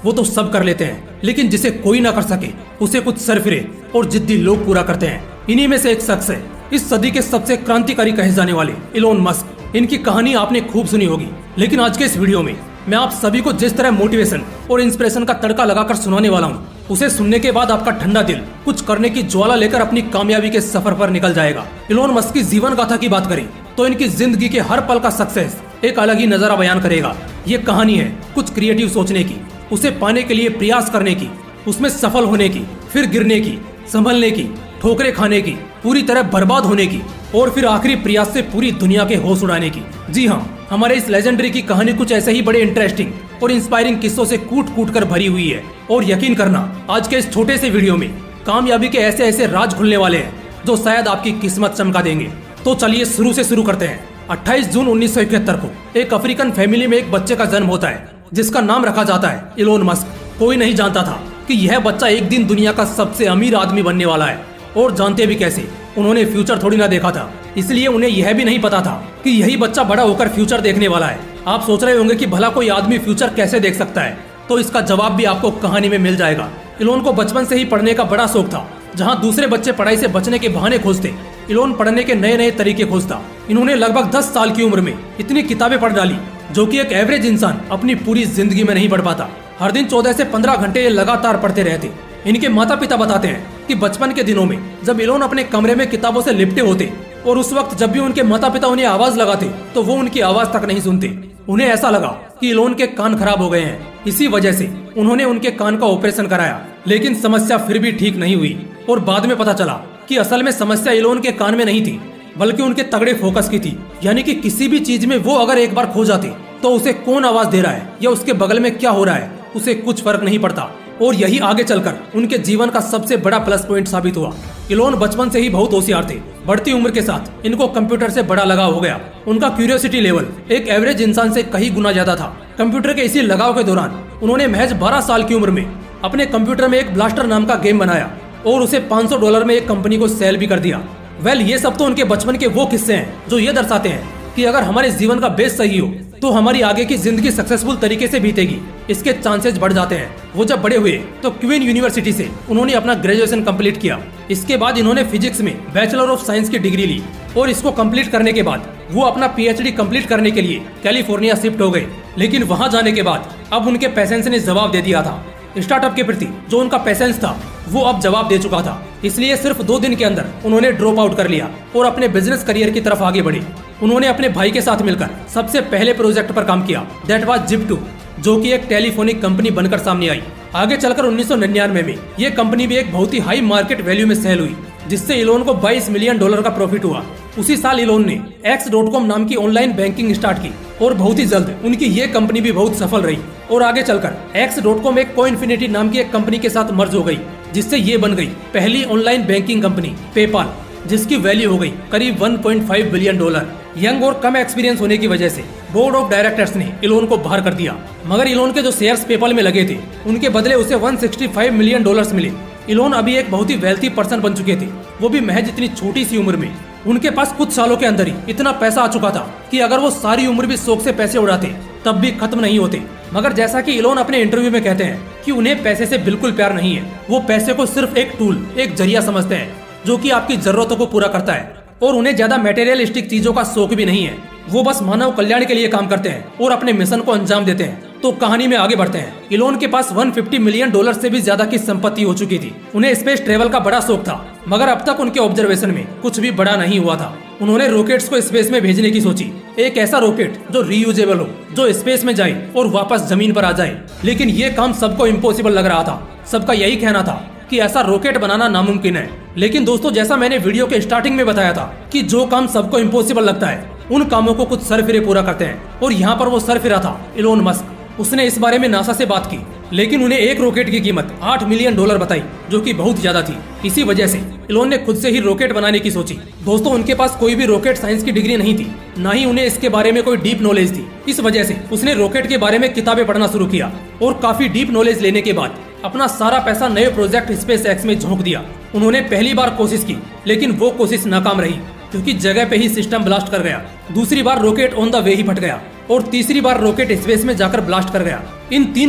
वो तो सब कर लेते हैं, लेकिन जिसे कोई ना कर सके उसे कुछ सरफिरे और जिद्दी लोग पूरा करते हैं। इन्हीं में से एक शख्स है इस सदी के सबसे क्रांतिकारी कहे जाने वाले इलोन मस्क। इनकी कहानी आपने खूब सुनी होगी, लेकिन आज के इस वीडियो में मैं आप सभी को जिस तरह मोटिवेशन और इंस्पिरेशन का तड़का लगाकर सुनाने वाला हूँ, उसे सुनने के बाद आपका ठंडा दिल कुछ करने की ज्वाला लेकर अपनी कामयाबी के सफर पर निकल जाएगा। इलोन मस्क की जीवन गाथा की बात करें तो इनकी जिंदगी के हर पल का सक्सेस एक अलग ही नजारा बयान करेगा। ये कहानी है कुछ क्रिएटिव सोचने की, उसे पाने के लिए प्रयास करने की, उसमें सफल होने की, फिर गिरने की, संभलने की, ठोकरें खाने की, पूरी तरह बर्बाद होने की और फिर आखिरी प्रयास से पूरी दुनिया के होश उड़ाने की। जी हाँ, हमारे इस लेजेंडरी की कहानी कुछ ऐसे ही बड़े इंटरेस्टिंग और इंस्पायरिंग किस्सों से कूट कूट कर भरी हुई है। और यकीन करना, आज के इस छोटे से वीडियो में कामयाबी के ऐसे ऐसे राज खुलने वाले हैं जो शायद आपकी किस्मत चमका देंगे। तो चलिए शुरू से शुरू करते हैं। 28 जून 1971 को एक अफ्रीकन फैमिली में एक बच्चे का जन्म होता है जिसका नाम रखा जाता है इलोन मस्क। कोई नहीं जानता था कि यह बच्चा एक दिन दुनिया का सबसे अमीर आदमी बनने वाला है। और जानते भी कैसे, उन्होंने फ्यूचर थोड़ी ना देखा था, इसलिए उन्हें यह भी नहीं पता था कि यही बच्चा बड़ा होकर फ्यूचर देखने वाला है। आप सोच रहे होंगे कि भला कोई आदमी फ्यूचर कैसे देख सकता है, तो इसका जवाब भी आपको कहानी में मिल जाएगा। इलोन को बचपन से ही पढ़ने का बड़ा शौक था। जहाँ दूसरे बच्चे पढ़ाई से बचने के बहाने खोजते, इलोन पढ़ने के नए नए तरीके खोजता। इन्होंने लगभग 10 साल की उम्र में इतनी किताबें पढ़ डाली जो कि एक एवरेज इंसान अपनी पूरी जिंदगी में नहीं पढ़ पाता। हर दिन 14 से 15 घंटे ये लगातार पढ़ते रहते। इनके माता पिता बताते हैं कि बचपन के दिनों में जब इलोन अपने कमरे में किताबों से लिपटे होते और उस वक्त जब भी उनके माता पिता उन्हें आवाज लगाते तो वो उनकी आवाज तक नहीं सुनते। उन्हें ऐसा लगा कि इलोन के कान खराब हो गए हैं। इसी वजह से उन्होंने उनके कान का ऑपरेशन कराया, लेकिन समस्या फिर भी ठीक नहीं हुई। और बाद में पता चला कि असल में समस्या इलोन के कान में नहीं थी, बल्कि उनके तगड़े फोकस की थी। यानी कि किसी भी चीज में वो अगर एक बार खो जाते तो उसे कौन आवाज दे रहा है या उसके बगल में क्या हो रहा है उसे कुछ फर्क नहीं पड़ता। और यही आगे चलकर उनके जीवन का सबसे बड़ा प्लस पॉइंट साबित हुआ। इलोन बचपन से ही बहुत होशियार थे। बढ़ती उम्र के साथ इनको कंप्यूटर से बड़ा लगाव हो गया। उनका क्यूरियोसिटी लेवल एक एवरेज इंसान से कहीं गुना ज्यादा था। कंप्यूटर के इसी लगाव के दौरान उन्होंने महज 12 साल की उम्र में अपने कंप्यूटर में एक ब्लास्टर नाम का गेम बनाया और उसे $500 में एक कंपनी को सेल भी कर दिया। ये सब तो उनके बचपन के वो किस्से हैं जो ये दर्शाते हैं कि अगर हमारे जीवन का बेस सही हो तो हमारी आगे की जिंदगी सक्सेसफुल तरीके से बीतेगी, इसके चांसेस बढ़ जाते हैं। वो जब बड़े हुए तो क्वीन यूनिवर्सिटी से उन्होंने अपना ग्रेजुएशन कंप्लीट किया। इसके बाद इन्होंने फिजिक्स में बैचलर ऑफ साइंस की डिग्री ली और इसको कंप्लीट करने के बाद वो अपना पीएचडी कंप्लीट करने के लिए कैलिफोर्निया शिफ्ट हो गए। लेकिन वहां जाने के बाद अब उनके पेशेंस ने जवाब दे दिया था। स्टार्टअप के प्रति जो उनका पेशेंस था वो अब जवाब दे चुका था। इसलिए सिर्फ 2 दिन के अंदर उन्होंने ड्रॉप आउट कर लिया और अपने बिजनेस करियर की तरफ आगे बढ़े। उन्होंने अपने भाई के साथ मिलकर सबसे पहले प्रोजेक्ट पर काम किया, दैट वाज Zip2, जो कि एक टेलीफोनिक कंपनी बनकर सामने आई। आगे चलकर 1999 में ये कंपनी भी एक बहुत ही हाई मार्केट वैल्यू में सेल हुई, जिससे इलोन को $22 मिलियन का प्रॉफिट हुआ। उसी साल इलोन ने X.com नाम की ऑनलाइन बैंकिंग स्टार्ट की और बहुत ही जल्द उनकी ये कंपनी भी बहुत सफल रही। और आगे चलकर X.com एक कोइनफिनिटी नाम की एक कंपनी के साथ मर्ज हो गई, जिससे ये बन गई पहली ऑनलाइन बैंकिंग कंपनी पेपाल, जिसकी वैल्यू हो गई करीब $1.5 बिलियन। यंग और कम एक्सपीरियंस होने की वजह से बोर्ड ऑफ डायरेक्टर्स ने इलोन को बाहर कर दिया। मगर इलोन के जो शेयर्स पेपाल में लगे थे उनके बदले उसे $165 मिलियन मिले। इलोन अभी एक बहुत ही वेल्थी पर्सन बन चुके थे, वो भी महज इतनी छोटी सी उम्र में। उनके पास कुछ सालों के अंदर ही इतना पैसा आ चुका था कि अगर वो सारी उम्र भी शौक से पैसे उड़ाते तब भी खत्म नहीं होते। मगर जैसा कि इलोन अपने इंटरव्यू में कहते हैं कि उन्हें पैसे से बिल्कुल प्यार नहीं है। वो पैसे को सिर्फ एक टूल, एक जरिया समझते हैं जो कि आपकी जरूरतों को पूरा करता है। और उन्हें ज्यादा मटेरियलिस्टिक चीजों का शौक भी नहीं है। वो बस मानव कल्याण के लिए काम करते हैं और अपने मिशन को अंजाम देते हैं। तो कहानी में आगे बढ़ते हैं। इलोन के पास $150 मिलियन से भी ज्यादा की संपत्ति हो चुकी थी। उन्हें स्पेस ट्रेवल का बड़ा शौक था, मगर अब तक उनके ऑब्जर्वेशन में कुछ भी बड़ा नहीं हुआ था। उन्होंने रॉकेट्स को स्पेस में भेजने की सोची, एक ऐसा रॉकेट जो रीयूजेबल हो, जो स्पेस में जाए और वापस जमीन पर आ जाए। लेकिन ये काम सबको इम्पॉसिबल लग रहा था। सबका यही कहना था कि ऐसा रॉकेट बनाना नामुमकिन है। लेकिन दोस्तों, जैसा मैंने वीडियो के स्टार्टिंग में बताया था कि जो काम सबको इम्पॉसिबल लगता है उन कामों को कुछ सरफिरे पूरा करते हैं। और यहाँ पर वो सरफिरा था इलोन मस्क। उसने इस बारे में नासा से बात की, लेकिन उन्हें एक रॉकेट की कीमत $8 मिलियन बताई, जो कि बहुत ज्यादा थी। इसी वजह से इलोन ने खुद से ही रॉकेट बनाने की सोची। दोस्तों, उनके पास कोई भी रॉकेट साइंस की डिग्री नहीं थी, ना ही उन्हें इसके बारे में कोई डीप नॉलेज थी। इस वजह से उसने रॉकेट के बारे में किताबें पढ़ना शुरू किया और काफी डीप नॉलेज लेने के बाद अपना सारा पैसा नए प्रोजेक्ट स्पेस एक्स में झोंक दिया। उन्होंने पहली बार कोशिश की, लेकिन वो कोशिश नाकाम रही क्योंकि जगह पे ही सिस्टम ब्लास्ट कर गया। दूसरी बार रॉकेट ऑन द वे ही फट गया और तीसरी बार रॉकेट स्पेस में जाकर ब्लास्ट कर गया। इन 3